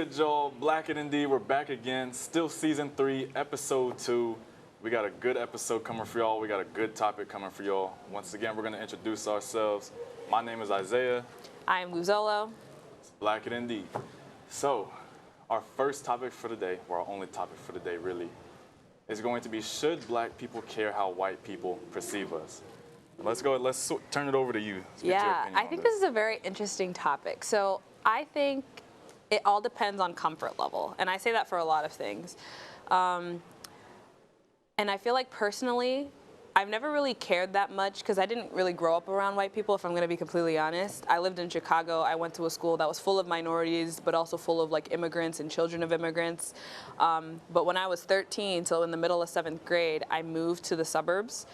good, y'all? Black and Indeed, we're back again. Still season 3, episode 2. We got a good episode coming for y'all. We got a good topic coming for y'all. Once again, we're going to introduce ourselves. My name is Isaiah. I am Luzolo. It's Black and Indeed. So, our first topic for the day, or our only topic for the day, really, is going to be, should black people care how white people perceive us? Let's go. Let's turn it over to you. Yeah, I think this is a very interesting topic. So I think it all depends on comfort level. And I say that for a lot of things. And I feel like personally, I've never really cared that much because I didn't really grow up around white people, if I'm going to be completely honest. I lived in Chicago. I went to a school that was full of minorities, but also full of like immigrants and children of immigrants. But when I was 13, so in the middle of 7th grade, I moved to the suburbs,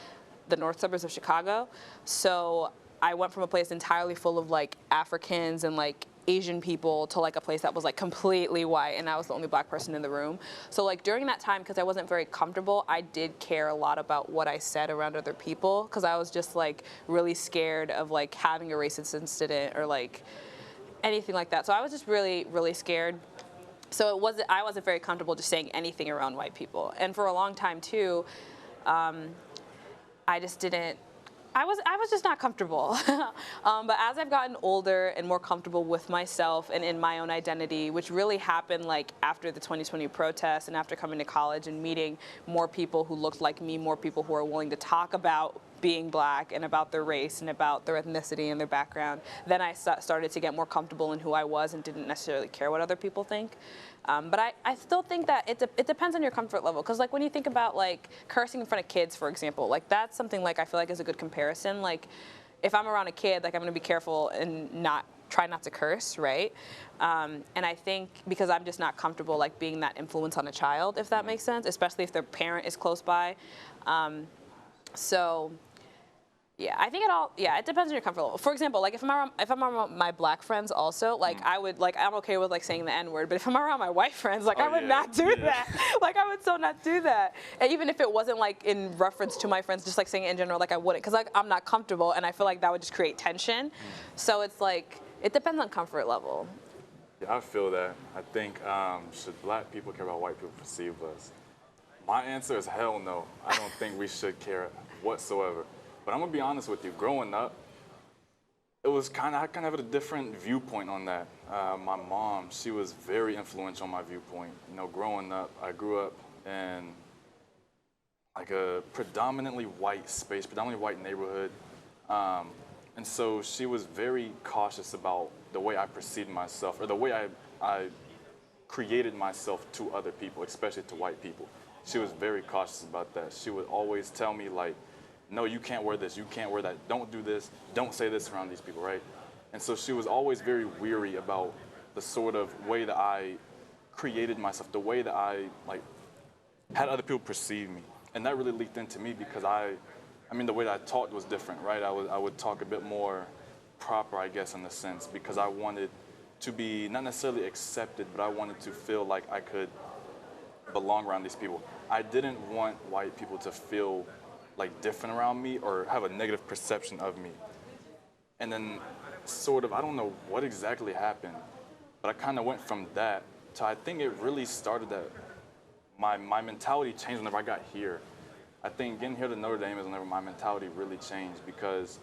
the north suburbs of Chicago. So I went from a place entirely full of like Africans and like Asian people to like a place that was like completely white, and I was the only black person in the room. So like during that time, because I wasn't very comfortable, I did care a lot about what I said around other people, because I was just like really scared of like having a racist incident or like anything like that. So I was just really, really scared. So I wasn't very comfortable just saying anything around white people. And for a long time too, I was just not comfortable. But as I've gotten older and more comfortable with myself and in my own identity, which really happened like after the 2020 protests and after coming to college and meeting more people who looked like me, more people who are willing to talk about being black and about their race and about their ethnicity and their background, then I started to get more comfortable in who I was and didn't necessarily care what other people think. But I still think that it depends on your comfort level, because like when you think about like cursing in front of kids, for example, like that's something like I feel like is a good comparison. Like if I'm around a kid, like I'm gonna be careful and try not to curse, right? And I think because I'm just not comfortable like being that influence on a child, if that makes sense, especially if their parent is close by. So yeah, I think it depends on your comfort level. For example, like if I'm around my black friends also, like I'm okay with like saying the N-word, but if I'm around my white friends, like I would not do that. Like I would so not do that. And even if it wasn't like in reference to my friends, just like saying it in general, like I wouldn't, because like I'm not comfortable and I feel like that would just create tension. So it's like, it depends on comfort level. Yeah, I feel that. I think, should black people care about white people perceive us? My answer is hell no. I don't think we should care whatsoever. But I'm gonna be honest with you, growing up, I kind of had a different viewpoint on that. My mom, she was very influential on my viewpoint. You know, growing up, I grew up in like a predominantly white space, predominantly white neighborhood. And so she was very cautious about the way I perceived myself, or the way I created myself to other people, especially to white people. She was very cautious about that. She would always tell me like, no, you can't wear this, you can't wear that, don't do this, don't say this around these people, right? And so she was always very weary about the sort of way that I created myself, the way that I like had other people perceive me. And that really leaked into me because the way that I talked was different, right? I would talk a bit more proper, I guess, in a sense, because I wanted to be not necessarily accepted, but I wanted to feel like I could belong around these people. I didn't want white people to feel like different around me or have a negative perception of me. And then sort of, I don't know what exactly happened, but I kind of went from that to, I think it really started that my mentality changed whenever I got here. I think getting here to Notre Dame is whenever my mentality really changed, because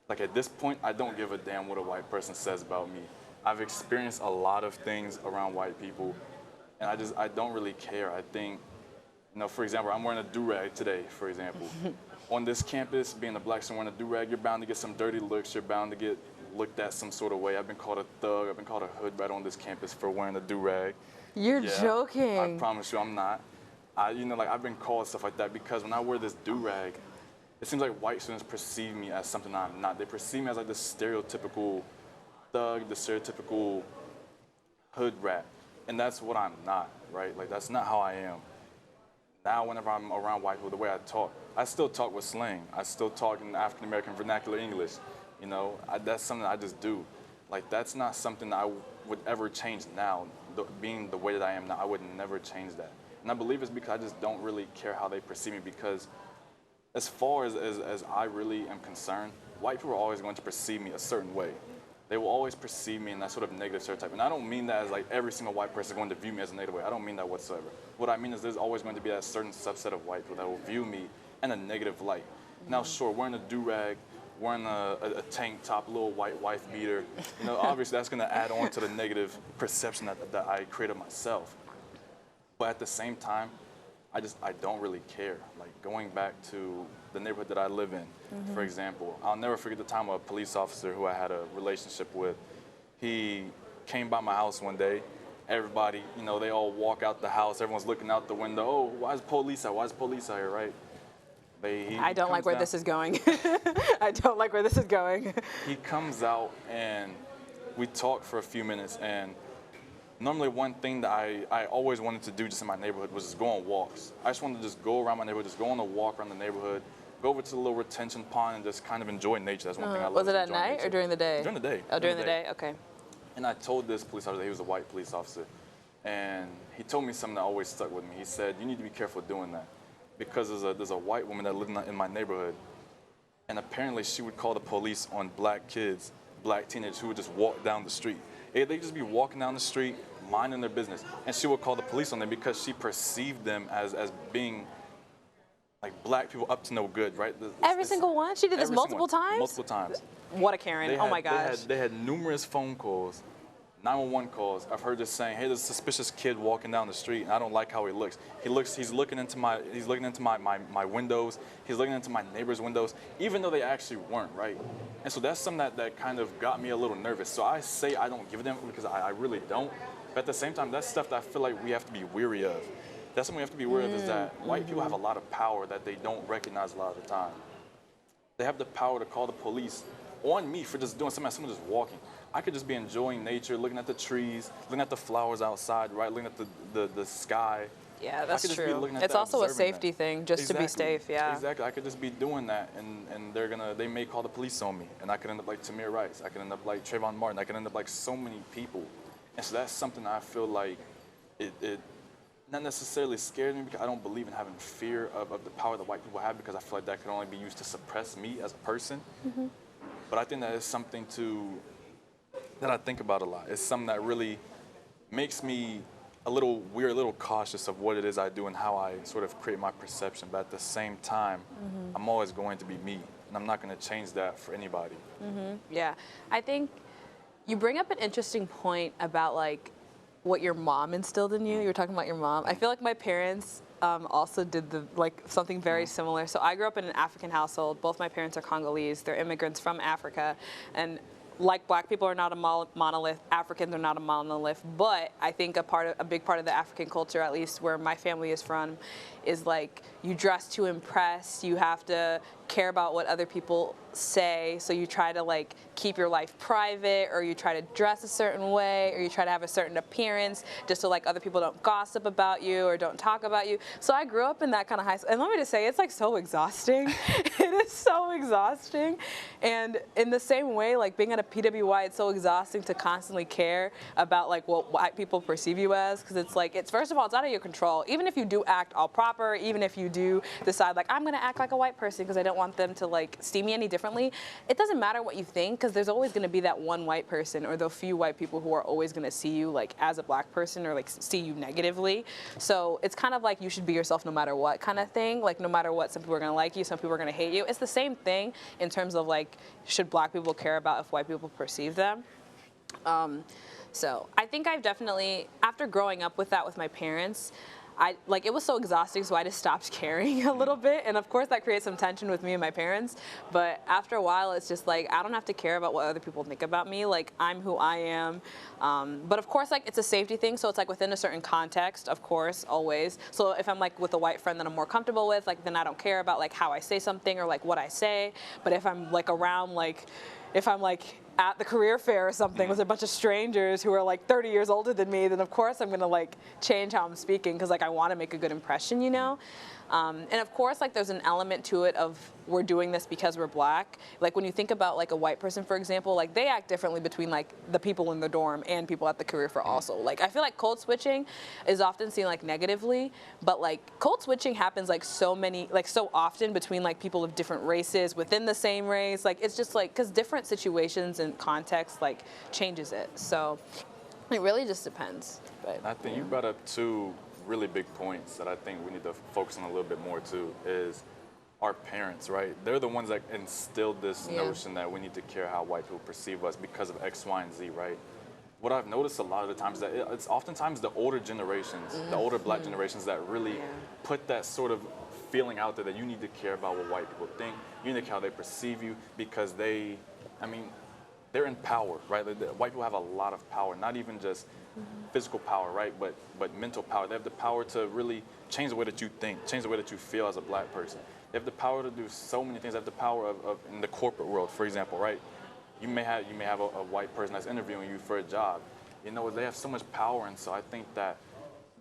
like at this point, I don't give a damn what a white person says about me. I've experienced a lot of things around white people, and I don't really care. I think, you know, for example, I'm wearing a durag today, for example. On this campus, being a black student wearing a durag, you're bound to get some dirty looks. You're bound to get looked at some sort of way. I've been called a thug. I've been called a hood rat on this campus for wearing a durag. You're joking. I promise you, I'm not. I've been called stuff like that because when I wear this durag, it seems like white students perceive me as something I'm not. They perceive me as like the stereotypical thug, the stereotypical hood rat. And that's what I'm not, right? Like, that's not how I am. Now, whenever I'm around white people, the way I still talk with slang. I still talk in African-American vernacular English. You know, that's something I just do. Like, that's not something that I would ever change now. Being the way that I am now, I would never change that. And I believe it's because I just don't really care how they perceive me, because as far as I really am concerned, white people are always going to perceive me a certain way. they will always perceive me in that sort of negative stereotype. And I don't mean that as like every single white person is going to view me as a negative way. I don't mean that whatsoever. What I mean is there's always going to be that certain subset of white people that will view me in a negative light. Now, sure, wearing a durag, wearing a tank top, little white wife beater, you know, obviously that's going to add on to the negative perception that I created myself. But at the same time, I don't really care. Like going back to the neighborhood that I live in, for example, I'll never forget the time a police officer who I had a relationship with, he came by my house one day. Everybody, you know, they all walk out the house. Everyone's looking out the window. Oh, why is police out? Why is police out here, right? I don't like where this is going. I don't like where this is going. He comes out and we talk for a few minutes, and normally one thing that I always wanted to do just in my neighborhood was just go on walks. I just wanted to just go around my neighborhood, just go on a walk around the neighborhood, go over to the little retention pond and just kind of enjoy nature. That's one thing I love. Was it at night or during the day? During the day. Oh, during the day, okay. And I told this police officer that he was a white police officer, and he told me something that always stuck with me. He said, you need to be careful doing that, because there's a white woman that lived in my neighborhood, and apparently she would call the police on black kids, black teenagers who would just walk down the street. They'd just be walking down the street, minding their business, and she would call the police on them because she perceived them as being like black people up to no good, right? Every single one? She did this multiple times? Multiple times. What a Karen. Oh my gosh. They had numerous phone calls, 911 calls of her just saying, hey, there's a suspicious kid walking down the street and I don't like how he looks. He's looking into my windows, he's looking into my neighbor's windows, even though they actually weren't, right? And so that's something that kind of got me a little nervous. So I say I don't give them because I really don't. But at the same time, that's stuff that I feel like we have to be weary of. That's something we have to be aware of, is that white people have a lot of power that they don't recognize a lot of the time. They have the power to call the police on me for just doing something, someone just walking. I could just be enjoying nature, looking at the trees, looking at the flowers outside, right? Looking at the sky. Yeah, that's true. It's also a safety thing, just to be safe, yeah. Exactly. I could just be doing that, and they may call the police on me, and I could end up like Tamir Rice. I could end up like Trayvon Martin. I could end up like so many people. And so that's something I feel like it not necessarily scares me, because I don't believe in having fear of the power that white people have, because I feel like that could only be used to suppress me as a person. But I think that is something that I think about a lot. It's something that really makes me a little weird, a little cautious of what it is I do and how I sort of create my perception. But at the same time, I'm always going to be me, and I'm not going to change that for anybody. Yeah, I think you bring up an interesting point about like what your mom instilled in you. You were talking about your mom. I feel like my parents also did something very similar. So I grew up in an African household. Both my parents are Congolese. They're immigrants from Africa, and like black people are not a monolith, Africans are not a monolith, but I think a big part of the African culture, at least where my family is from, is like you dress to impress, you have to care about what other people say, so you try to like keep your life private, or you try to dress a certain way, or you try to have a certain appearance just so like other people don't gossip about you or don't talk about you. So I grew up in that kind of high school, and let me just say, it's like so exhausting. It is so exhausting. And in the same way, like being at a PWI, it's so exhausting to constantly care about like what white people perceive you as, because it's like, first of all, it's out of your control. Even if you do act all proper, even if you do decide like, I'm gonna act like a white person because I don't want them to like see me any differently, it doesn't matter what you think, because there's always gonna be that one white person or the few white people who are always gonna see you like as a black person, or like see you negatively. So it's kind of like you should be yourself no matter what kind of thing. Like no matter what, some people are gonna like you, some people are gonna hate you. It's the same thing in terms of like, should black people care about if white people perceive them? So I think I've definitely, after growing up with that with my parents, it was so exhausting, so I just stopped caring a little bit. And of course that creates some tension with me and my parents. But after a while, it's just like, I don't have to care about what other people think about me. Like, I'm who I am. But of course, like, it's a safety thing. So it's like within a certain context, of course, always. So if I'm like with a white friend that I'm more comfortable with, like, then I don't care about like how I say something or like what I say. But if I'm like around, like, if I'm like at the career fair or something with a bunch of strangers who are like 30 years older than me, then of course I'm gonna like change how I'm speaking, because like I want to make a good impression, you know? And of course, like there's an element to it of we're doing this because we're black. Like when you think about like a white person, for example, like they act differently between like the people in the dorm and people at the career fair also. Like I feel like code switching is often seen like negatively, but like code switching happens like so often between like people of different races within the same race. Like it's just like, because different situations and context like changes it. So it really just depends. But I think you brought up two really big points that I think we need to focus on a little bit more too, is our parents, right? They're the ones that instilled this notion that we need to care how white people perceive us because of X, Y, and Z, right? What I've noticed a lot of the times that it's oftentimes the older generations, the older black generations that really put that sort of feeling out there that you need to care about what white people think, you need to care how they perceive you, because they're in power, right? White people have a lot of power, not even just physical power, right? But mental power. They have the power to really change the way that you think, change the way that you feel as a black person. They have the power to do so many things. They have the power of in the corporate world, for example, right? You may have a white person that's interviewing you for a job. You know, they have so much power, and so I think that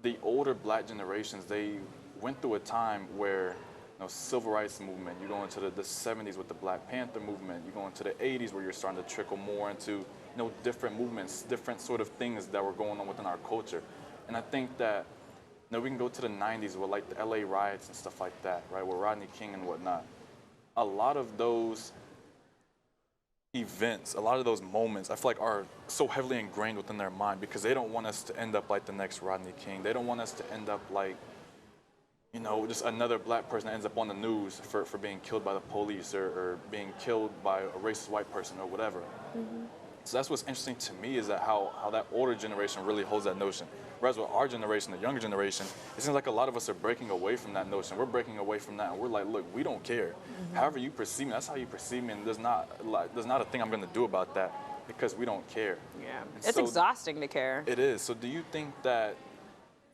the older black generations, they went through a time where, you know, civil rights movement, you go into the 70s with the Black Panther movement, you go into the 80s where you're starting to trickle more into, you know, different movements, different sort of things that were going on within our culture. And I think that, you know, we can go to the 90s with like the LA riots and stuff like that, right, with Rodney King and whatnot. A lot of those events, a lot of those moments, I feel like are so heavily ingrained within their mind because they don't want us to end up like the next Rodney King. They don't want us to end up like, you know, just another black person that ends up on the news for being killed by the police or being killed by a racist white person or whatever. So that's what's interesting to me, is that how that older generation really holds that notion. Whereas with our generation, the younger generation, it seems like a lot of us are breaking away from that notion. We're breaking away from that, and we're like, look, we don't care. However you perceive me, that's how you perceive me, and there's not a thing I'm going to do about that because we don't care. Yeah, and it's exhausting to care. It is. So do you think that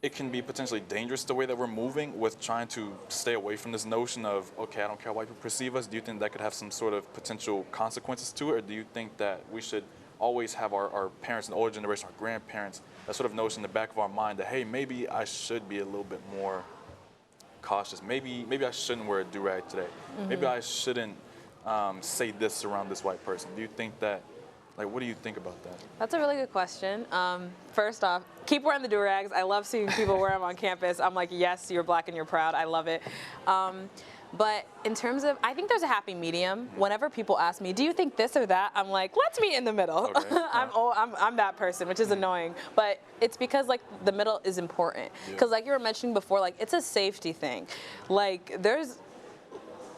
it can be potentially dangerous the way that we're moving with trying to stay away from this notion of, okay, I don't care how white people perceive us? Do you think that could have some sort of potential consequences to it? Or do you think that we should always have our parents and the older generation, our grandparents, that sort of notion in the back of our mind that, hey, maybe I should be a little bit more cautious. Maybe I shouldn't wear a durag today. Maybe I shouldn't say this around this white person. Do you think that, like, what do you think about that? That's a really good question. First off, keep wearing the durags. I love seeing people wear them on campus. I'm like, yes, you're black and you're proud. I love it. But in terms of, I think there's a happy medium. Whenever people ask me, do you think this or that? I'm like, let's meet in the middle. Okay. I'm that person, which is annoying. But it's because like the middle is important. Because like you were mentioning before, like it's a safety thing. Like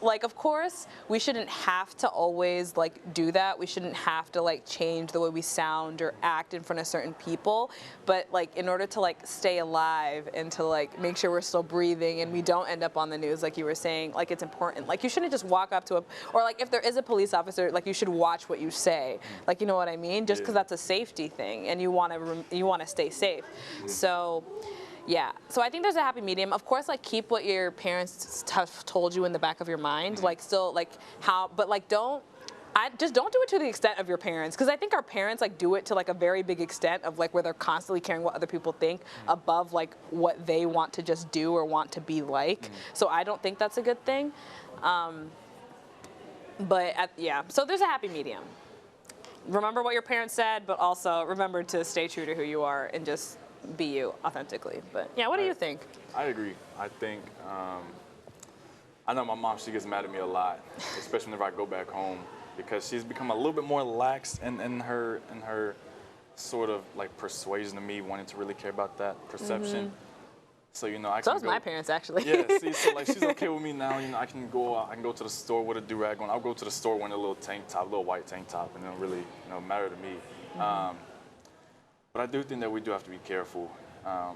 like, of course, we shouldn't have to always like do that. We shouldn't have to like change the way we sound or act in front of certain people. But like in order to like stay alive and to like make sure we're still breathing and we don't end up on the news, like you were saying, like it's important. Like you shouldn't just walk up to or like if there is a police officer, like you should watch what you say. Like, you know what I mean? Just because that's a safety thing and you want to stay safe. So. Yeah, so I think there's a happy medium. Of course, like keep what your parents have told you in the back of your mind. Like still, like but like just don't do it to the extent of your parents, because I think our parents like do it to like a very big extent of like where they're constantly caring what other people think above like what they want to just do or want to be like. So I don't think that's a good thing. So there's a happy medium. Remember what your parents said, but also remember to stay true to who you are and just be you authentically. But yeah, what do you think? I agree. I think I know my mom, she gets mad at me a lot, especially whenever I go back home, because she's become a little bit more lax in her sort of like persuasion of me wanting to really care about that perception. So, you know, I can So my parents, actually. Yeah, see, so like she's okay with me now. You know, I can go to the store with a durag on. I'll go to the store wearing a little tank top, a little white tank top, and it don't really, you know, matter to me. But I do think that we do have to be careful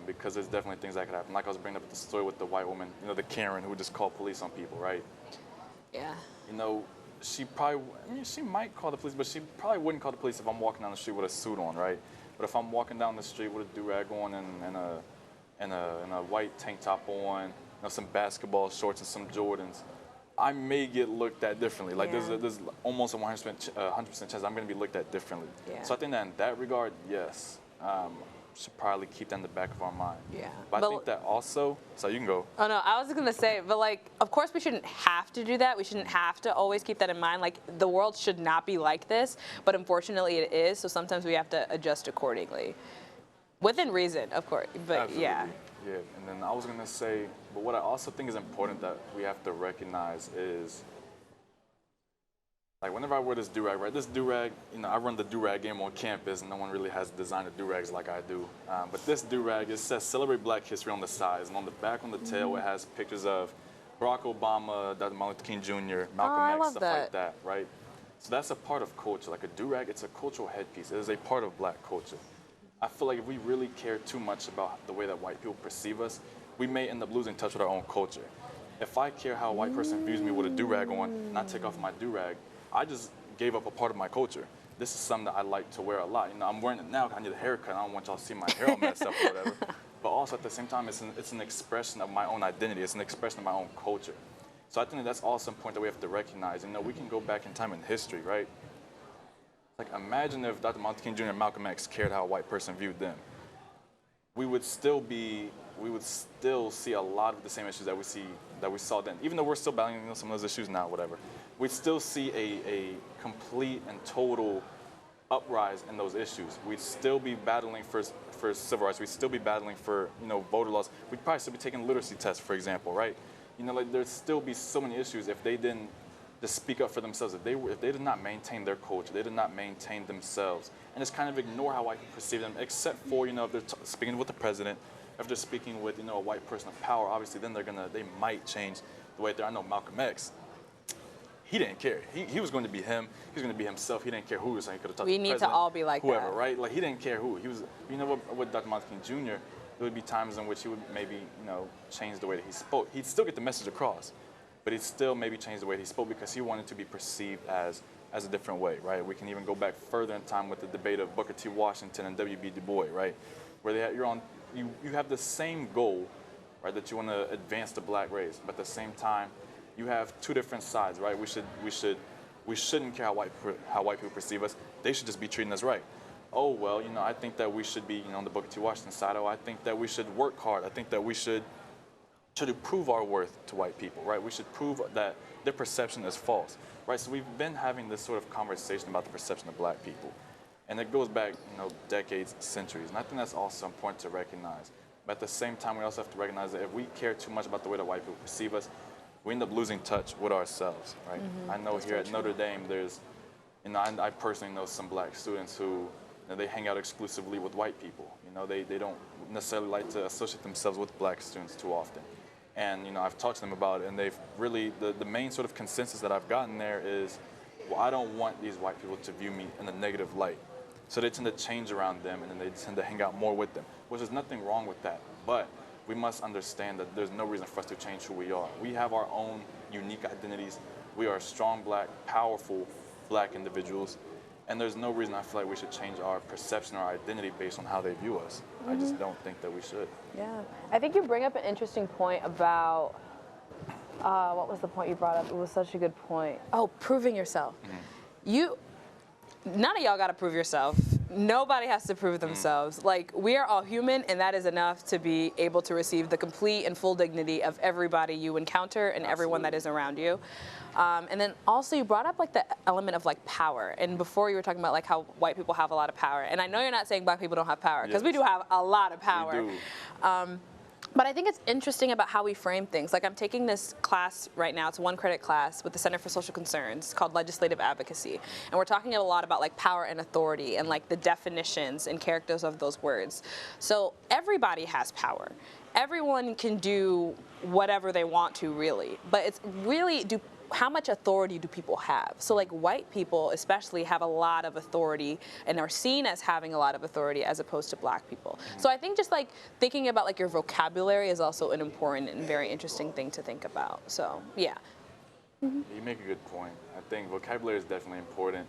because there's definitely things that could happen. Like I was bringing up the story with the white woman, you know, the Karen who just called police on people, right? Yeah. You know, she might call the police, but she probably wouldn't call the police if I'm walking down the street with a suit on, right? But if I'm walking down the street with a durag on and a white tank top on, you know, some basketball shorts and some Jordans, I may get looked at differently. Like there's almost a 100% chance I'm going to be looked at differently. Yeah. So I think that in that regard, yes. should probably keep that in the back of our mind. Yeah. But I think that also, so you can go. Oh no, I was gonna say, but like, of course we shouldn't have to do that. We shouldn't have to always keep that in mind. Like, the world should not be like this, but unfortunately it is. So sometimes we have to adjust accordingly, within reason, of course. But Absolutely. yeah. Yeah, and then I was gonna say, but what I also think is important that we have to recognize is, like, whenever I wear this durag, right? This durag, I run the durag game on campus, and no one really has designed the durags like I do. But this durag, it says "Celebrate Black History" on the sides, and on the back, on the tail, it has pictures of Barack Obama, Dr. Martin Luther King Jr., Malcolm X, stuff like that, right? So that's a part of culture. Like a durag, it's a cultural headpiece. It is a part of Black culture. I feel like if we really care too much about the way that white people perceive us, we may end up losing touch with our own culture. If I care how a white person views me with a durag on, and I take off my durag, I just gave up a part of my culture. This is something that I like to wear a lot. I'm wearing it now because I need a haircut. I don't want y'all to see my hair all messed up or whatever. But also at the same time, it's an expression of my own identity. It's an expression of my own culture. So I think that's also important that we have to recognize. We can go back in time in history, right? Like, imagine if Dr. Martin Luther King Jr. and Malcolm X cared how a white person viewed them. We would still see a lot of the same issues that we saw then. Even though we're still battling some of those issues now, whatever. We'd still see a complete and total uprise in those issues. We'd still be battling for civil rights. We'd still be battling for voter laws. We'd probably still be taking literacy tests, for example, right? Like, there'd still be so many issues if they didn't just speak up for themselves. If they did not maintain their culture, they did not maintain themselves, and just kind of ignore how white people perceive them, except for if they're speaking with the president, if they're speaking with a white person of power, obviously then they might change the way they're. I know Malcolm X. He didn't care. He was going to be him. He was going to be himself. He didn't care who he was saying. He could have talked to the president. We need to all be like whoever, that. Right? Like, he didn't care who. He was, with Dr. Martin King Jr., there would be times in which he would maybe, change the way that he spoke. He'd still get the message across, but he'd still maybe change the way he spoke because he wanted to be perceived as a different way, right? We can even go back further in time with the debate of Booker T. Washington and W.B. Du Bois, right? Where you have the same goal, right, that you want to advance the Black race, but at the same time, you have two different sides, right? We shouldn't care how white people perceive us. They should just be treating us right. Oh, well, I think that we should be, on the Booker T. Washington side. Oh, I think that we should work hard. I think that we should try to prove our worth to white people, right? We should prove that their perception is false, right? So we've been having this sort of conversation about the perception of Black people. And it goes back, decades, centuries. And I think that's also important to recognize. But at the same time, we also have to recognize that if we care too much about the way that white people perceive us, we end up losing touch with ourselves, right? Mm-hmm. I know that's here at Notre Dame, there's, I personally know some Black students who, they hang out exclusively with white people. They don't necessarily like to associate themselves with Black students too often. And, I've talked to them about it, and they've really, the main sort of consensus that I've gotten there is, well, I don't want these white people to view me in a negative light. So they tend to change around them, and then they tend to hang out more with them, which is nothing wrong with that. But we must understand that there's no reason for us to change who we are. We have our own unique identities. We are strong Black, powerful Black individuals. And there's no reason I feel like we should change our perception or our identity based on how they view us. Mm-hmm. I just don't think that we should. Yeah. I think you bring up an interesting point about, what was the point you brought up? It was such a good point. Oh, proving yourself. Mm-hmm. None of y'all got to prove yourself. Nobody has to prove themselves. Mm-hmm. Like, we are all human, and that is enough to be able to receive the complete and full dignity of everybody you encounter and Absolutely. Everyone that is around you. And then also you brought up like the element of like power. And before you were talking about like how white people have a lot of power. And I know you're not saying Black people don't have power, because we do have a lot of power. We do. But I think it's interesting about how we frame things. Like, I'm taking this class right now. It's a 1-credit class with the Center for Social Concerns called Legislative Advocacy. And we're talking a lot about like power and authority and like the definitions and characters of those words. So everybody has power. Everyone can do whatever they want to, really. But it's really, how much authority do people have? So like white people especially have a lot of authority and are seen as having a lot of authority as opposed to Black people. So I think just like thinking about like your vocabulary is also an important and very interesting thing to think about. So yeah. Mm-hmm. You make a good point. I think vocabulary is definitely important.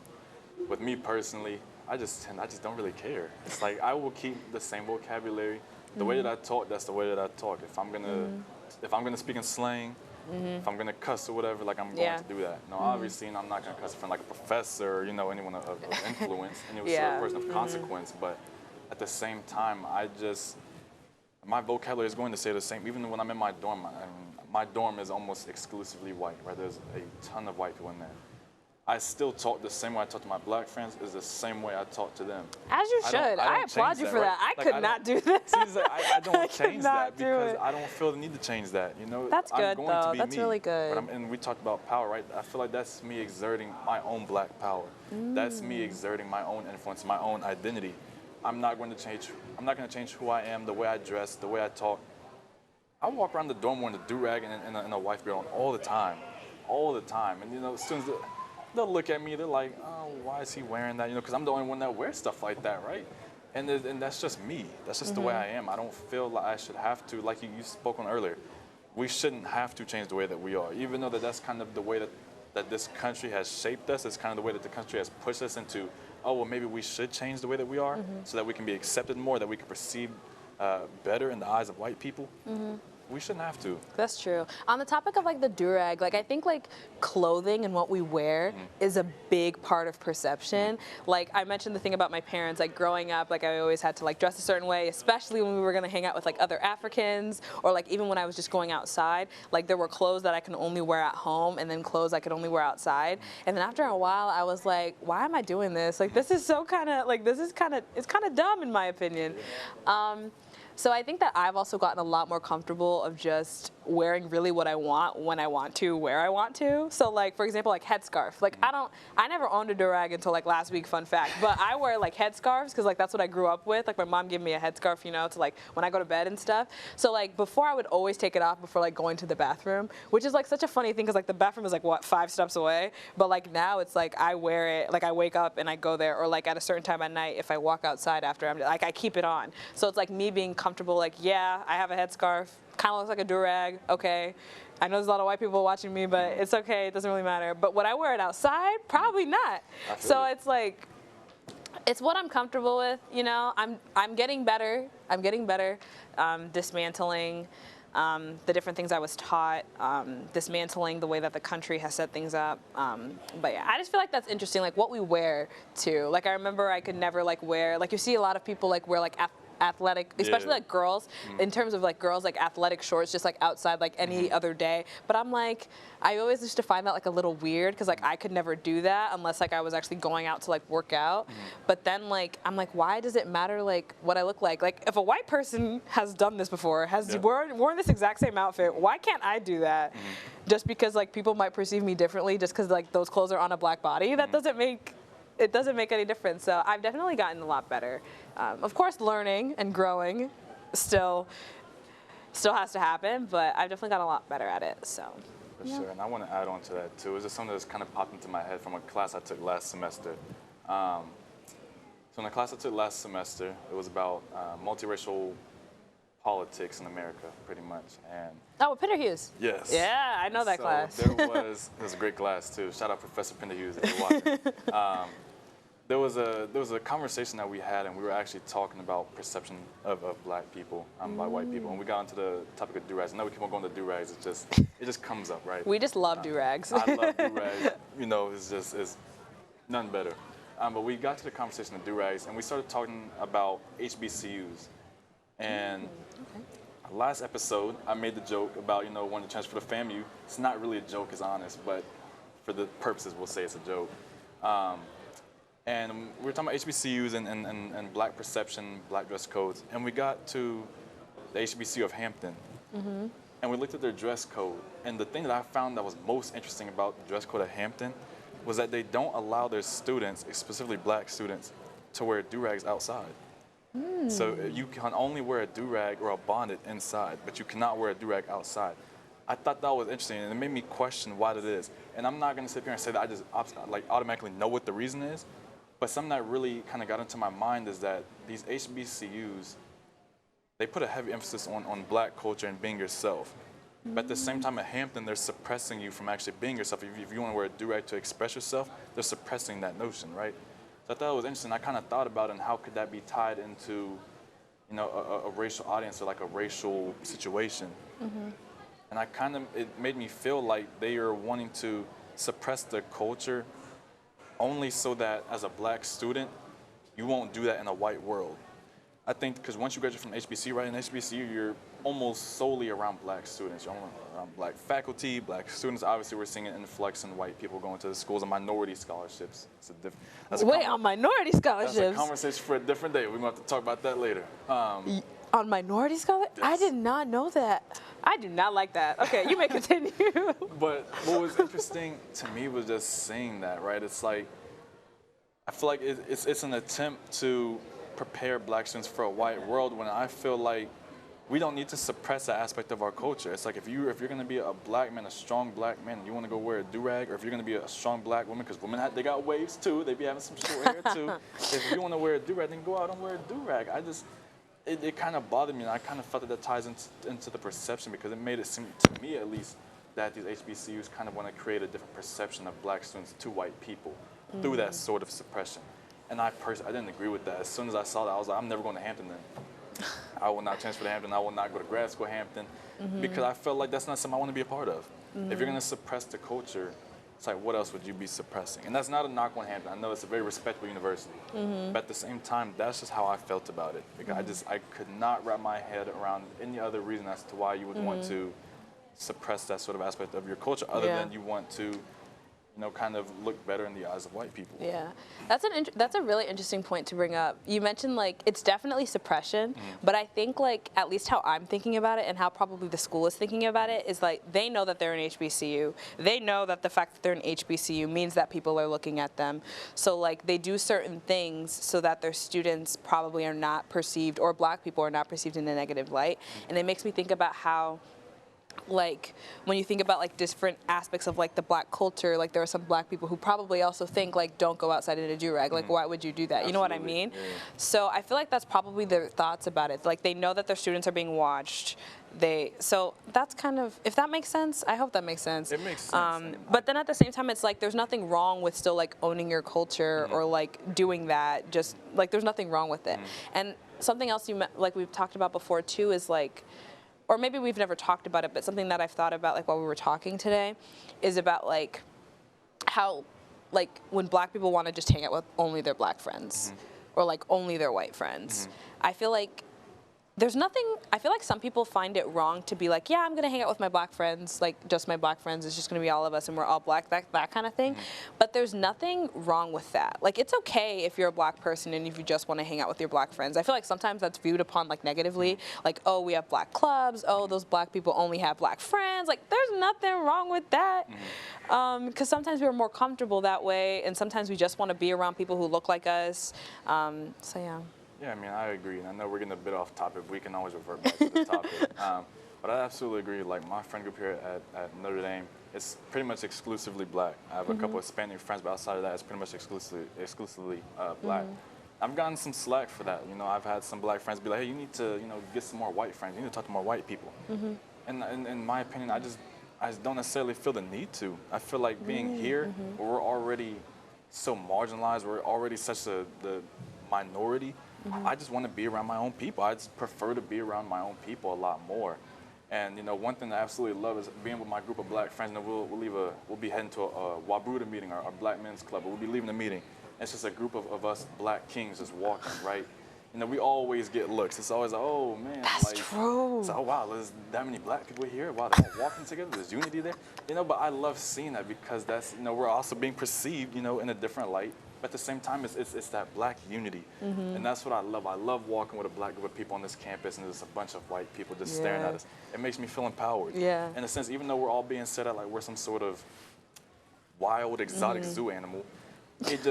With me personally, I just don't really care. It's like I will keep the same vocabulary. The way that I talk, that's the way that I talk. If I'm gonna speak in slang, if I'm gonna cuss or whatever, like I'm going to do that. No, obviously, I'm not gonna cuss in front of like a professor, or, anyone of influence, any sort of person of consequence. But at the same time, my vocabulary is going to say the same. Even when I'm in my dorm, my dorm is almost exclusively white, right? There's a ton of white people in there. I still talk the same way I talk to my black friends is the same way I talk to them. As you should. I applaud you for that. I could not do that. I don't change that because I don't feel the need to change that. You know, that's good, I'm going though. to be That's me, really good. and we talked about power, right? I feel like that's me exerting my own black power. That's me exerting my own influence, my own identity. I'm not going to change who I am, the way I dress, the way I talk. I walk around the dorm wearing a durag and a wife beater on all the time. And, you know, students, they'll look at me, they're like, oh, why is he wearing that? You know, because I'm the only one that wears stuff like that, right? And that's just me. That's just the way I am. I don't feel like I should have to, like you spoke on earlier, we shouldn't have to change the way that we are, even though that's kind of the way that this country has shaped us. It's kind of the way that the country has pushed us into, oh, well, maybe we should change the way that we are so that we can be accepted more, that we can perceive better in the eyes of white people. We shouldn't have to. That's true. On the topic of like the durag, like I think like clothing and what we wear is a big part of perception. Like I mentioned the thing about my parents, like growing up, like I always had to like dress a certain way, especially when we were gonna hang out with like other Africans, or like even when I was just going outside, like there were clothes that I can only wear at home and then clothes I could only wear outside. And then after a while I was like, why am I doing this? Like this is so kind of, like it's kind of dumb in my opinion. So I think that I've also gotten a lot more comfortable of just wearing really what I want, when I want to, where I want to. So like, for example, like headscarf. Like I never owned a durag until like last week, fun fact. But I wear like headscarves because like that's what I grew up with. Like my mom gave me a headscarf, you know, to like when I go to bed and stuff. So like before I would always take it off before like going to the bathroom, which is like such a funny thing because like the bathroom is like what, 5 steps away. But like now it's like I wear it, like I wake up and I go there, or like at a certain time at night if I walk outside after, I'm like I keep it on. So it's like me being comfortable, like yeah, I have a headscarf, kind of looks like a durag, okay. I know there's a lot of white people watching me, but it's okay, it doesn't really matter. But would I wear it outside? Probably not. So it's like, it's what I'm comfortable with, you know. I'm getting better. I'm getting better, dismantling the different things I was taught, dismantling the way that the country has set things up. But yeah, I just feel like that's interesting, like what we wear too. Like I remember I could never like wear, like you see a lot of people like wear like athletic, especially like girls, in terms of like girls, like athletic shorts, just like outside like any other day. But I'm like, I always used to find that like a little weird because like I could never do that unless like I was actually going out to like work out. But then like, I'm like, why does it matter like what I look like? Like if a white person has done this before, has worn this exact same outfit, why can't I do that? Just because like people might perceive me differently just because like those clothes are on a black body, that doesn't make, it doesn't make any difference. So I've definitely gotten a lot better. Of course, learning and growing still has to happen, but I've definitely gotten a lot better at it. So. For sure, and I want to add on to that too. It's just something that's kind of popped into my head from a class I took last semester. So in the class I took last semester, it was about multiracial politics in America, pretty much. And oh, Peter Hughes. Yes. Yeah, I know that class. It was a great class too. Shout out Professor Pender Hughes if you're watching. There was a conversation that we had, and we were actually talking about perception of black people by white people, and we got into the topic of durags. I know we keep on going to durags. It just comes up, right? We just love durags. I love durags. You know, it's none better. But we got to the conversation of durags, and we started talking about HBCUs. And last episode, I made the joke about, you know, wanting to transfer to FAMU. It's not really a joke, it's honest, but for the purposes, we'll say it's a joke. And we were talking about HBCUs and black perception, black dress codes, and we got to the HBCU of Hampton. And we looked at their dress code, and the thing that I found that was most interesting about the dress code at Hampton was that they don't allow their students, specifically black students, to wear durags outside. So you can only wear a durag or a bonnet inside, but you cannot wear a durag outside. I thought that was interesting, and it made me question why that is. And I'm not going to sit here and say that I just like automatically know what the reason is, but something that really kind of got into my mind is that these HBCUs, they put a heavy emphasis on black culture and being yourself. But at the same time at Hampton, they're suppressing you from actually being yourself. If you want to wear a durag to express yourself, they're suppressing that notion, right? So I thought it was interesting. I kind of thought about it and how could that be tied into, you know, a racial audience or like a racial situation. And it made me feel like they are wanting to suppress their culture only so that as a black student, you won't do that in a white world. I think because once you graduate from HBCU, right, in HBCU, you're almost solely around black students. You're around black faculty, black students. Obviously, we're seeing an influx in white people going to the schools and minority scholarships. Wait, on minority scholarships? That's a conversation for a different day. We're going to have to talk about that later. On minority scholarships? Yes. I did not know that. I do not like that. Okay, you may continue. But what was interesting to me was just seeing that, right? It's like, I feel like it's an attempt to prepare black students for a white world when I feel like we don't need to suppress that aspect of our culture. It's like if you're going to be a black man, a strong black man, you want to go wear a durag, or if you're going to be a strong black woman, because women they got waves too, they be having some short hair too. If you want to wear a durag, then go out and wear a durag. It kind of bothered me, and I kind of felt that ties into the perception, because it made it seem, to me at least, that these HBCUs kind of want to create a different perception of black students to white people through that sort of suppression. And I didn't agree with that. As soon as I saw that, I was like, I'm never going to Hampton then. I will not transfer to Hampton. I will not go to grad school at Hampton, because I felt like that's not something I want to be a part of. If you're going to suppress the culture, it's like, what else would you be suppressing? And that's not a knock on Hampton. I know it's a very respectable university. But at the same time, that's just how I felt about it. Because I could not wrap my head around any other reason as to why you would want to suppress that sort of aspect of your culture, other than you want to, kind of look better in the eyes of white people. Yeah, that's a really interesting point to bring up. You mentioned, like, it's definitely suppression, but I think, like, at least how I'm thinking about it and how probably the school is thinking about it is, like, they know that they're an HBCU. They know that the fact that they're an HBCU means that people are looking at them. So, like, they do certain things so that their students probably are not perceived, or black people are not perceived in a negative light. And it makes me think about how, like, when you think about, like, different aspects of, like, the black culture, like, there are some black people who probably also think, like, don't go outside in a durag. Like, why would you do that? Absolutely. You know what I mean? Yeah. So I feel like that's probably their thoughts about it. Like, they know that their students are being watched. So that's kind of, if that makes sense, I hope that makes sense. It makes sense. But then at the same time, it's like, there's nothing wrong with still, like, owning your culture or, like, doing that. Just, like, there's nothing wrong with it. And something else like we've talked about before, too, is, like, or maybe we've never talked about it, but something that I've thought about, like, while we were talking today, is about, like, how, like, when black people want to just hang out with only their black friends, or, like, only their white friends, I feel like there's nothing, I feel like some people find it wrong to be like, yeah, I'm going to hang out with my black friends, like, just my black friends, it's just going to be all of us and we're all black, that kind of thing. But there's nothing wrong with that. Like, it's okay if you're a black person and if you just want to hang out with your black friends. I feel like sometimes that's viewed upon, like, negatively, like, oh, we have black clubs, oh, those black people only have black friends. Like, there's nothing wrong with that. Because sometimes we're more comfortable that way, and sometimes we just want to be around people who look like us. So, yeah. Yeah, I mean, I agree. And I know we're getting a bit off topic. We can always revert back to the topic. But I absolutely agree. Like, my friend group here at Notre Dame, it's pretty much exclusively black. I have a couple of Hispanic friends, but outside of that, it's pretty much exclusively black. I've gotten some slack for that. I've had some black friends be like, hey, you need to, get some more white friends. You need to talk to more white people. And in my opinion, I just don't necessarily feel the need to. I feel like being here, where we're already so marginalized, we're already such the minority, I just want to be around my own people. I just prefer to be around my own people a lot more. And one thing that I absolutely love is being with my group of black friends. We'll be heading to a Wabruda meeting, our black men's club. We'll be leaving the meeting. It's just a group of us black kings just walking, right? We always get looks. It's always like, oh man, that's true. So, oh wow, there's that many black people here. Wow, they're all walking together. There's unity there. But I love seeing that, because that's we're also being perceived, in a different light. But at the same time, it's that black unity. And that's what I love. I love walking with a black group of people on this campus, and there's a bunch of white people just staring at us. It makes me feel empowered. In a sense, even though we're all being set up like we're some sort of wild, exotic zoo animal, it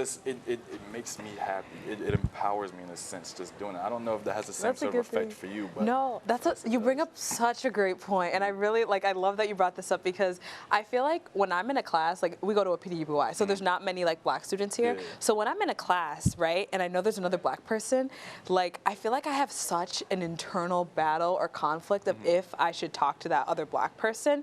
makes me happy. It empowers me in a sense, just doing it. I don't know if that has the same sort of effect for you, but no, you bring up such a great point, and I really I love that you brought this up, because I feel like when I'm in a class, like, we go to a PWI, so there's not many, like, black students here. So when I'm in a class, right, and I know there's another black person, like, I feel like I have such an internal battle or conflict of if I should talk to that other black person,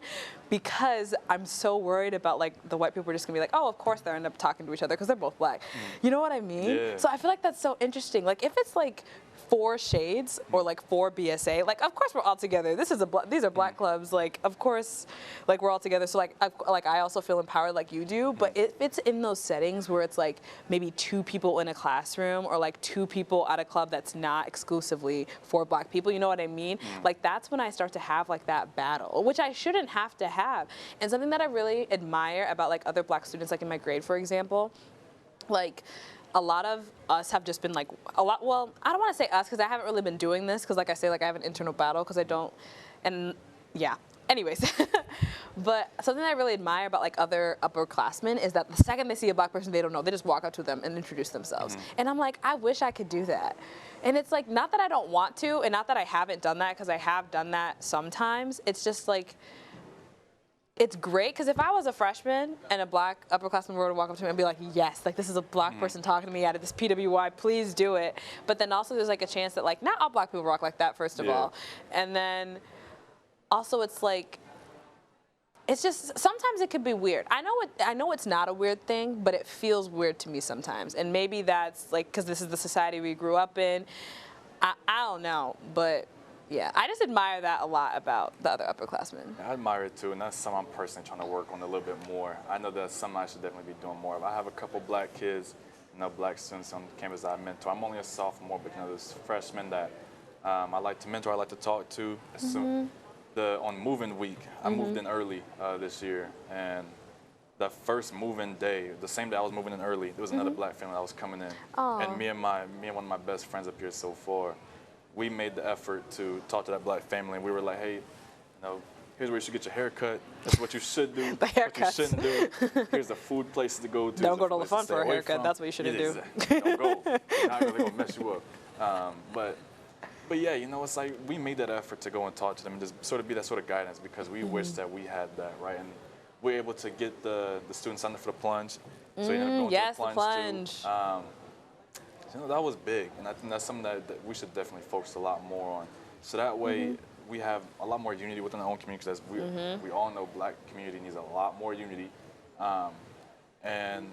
because I'm so worried about, like, the white people are just gonna be like, oh, of course they'll end up talking to each other because they're both black. You know what I mean? So I feel like that's so interesting. Like, if it's, like, 4 shades or like 4 BSA, like of course we're all together. These are black clubs. Like of course, like we're all together. So like I also feel empowered like you do. But if it's in those settings where it's like maybe 2 people in a classroom or like 2 people at a club that's not exclusively for black people, you know what I mean? Like that's when I start to have like that battle, which I shouldn't have to have. And something that I really admire about like other black students, like in my grade, for example, like a lot of us have just been like well, I don't want to say us because I haven't really been doing this because like I say, like I have an internal battle because I don't, and yeah, anyways. But something that I really admire about like other upperclassmen is that the second they see a black person they don't know, they just walk up to them and introduce themselves. And I'm like, I wish I could do that. And it's like, not that I don't want to, and not that I haven't done that, because I have done that sometimes. It's just like, it's great, because if I was a freshman and a black upperclassman were to walk up to me and be like, yes, like this is a black person talking to me out of this PWI, please do it. But then also there's like a chance that like, not all black people rock like that, first of all. And then also it's like, it's just, sometimes it could be weird. I know it's not a weird thing, but it feels weird to me sometimes. And maybe that's like, because this is the society we grew up in. I don't know, but yeah, I just admire that a lot about the other upperclassmen. I admire it too, and that's something I'm personally trying to work on a little bit more. I know that's something I should definitely be doing more of. I have a couple black kids, black students on campus that I mentor. I'm only a sophomore, but there's freshmen that I like to mentor, I like to talk to. On move-in week, I moved in early this year, and the first move-in day, the same day I was moving in early, there was another black family that was coming in. And me and one of my best friends up here so far, we made the effort to talk to that black family, and we were like, hey, here's where you should get your hair cut. That's what you should do. The haircuts. What you shouldn't do. Here's the food places to go to. Don't go to LaFon for a haircut. That's what you shouldn't do. Don't go. They're not really gonna mess you up. But yeah, it's like we made that effort to go and talk to them and just sort of be that sort of guidance, because we wish that we had that, right? And we're able to get the students signed up for the plunge. So you end up going to the plunge. Too. That was big, and I think that's something that we should definitely focus a lot more on. So that way we have a lot more unity within our own community, because we all know black community needs a lot more unity. And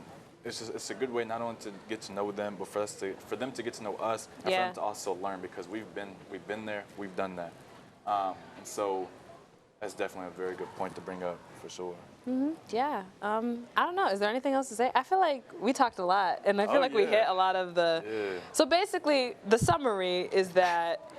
it's a good way not only to get to know them, but for them to get to know us, and for them to also learn, because we've been there, we've done that. And so that's definitely a very good point to bring up, for sure. Yeah. I don't know. Is there anything else to say? I feel like we talked a lot, and I feel like we hit a lot of the. So basically, the summary is that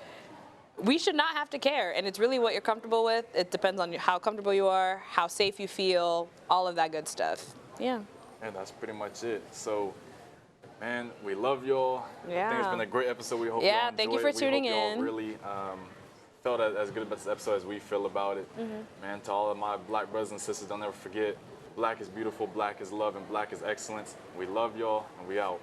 we should not have to care, and it's really what you're comfortable with. It depends on how comfortable you are, how safe you feel, all of that good stuff. Yeah. And that's pretty much it. So, man, we love y'all. Yeah. I think it's been a great episode. We hope y'all enjoyed thank you for tuning in. We hope y'all really felt as good about this episode as we feel about it. Man, to all of my black brothers and sisters, don't ever forget, black is beautiful, black is love, and black is excellence. We love y'all, and we out.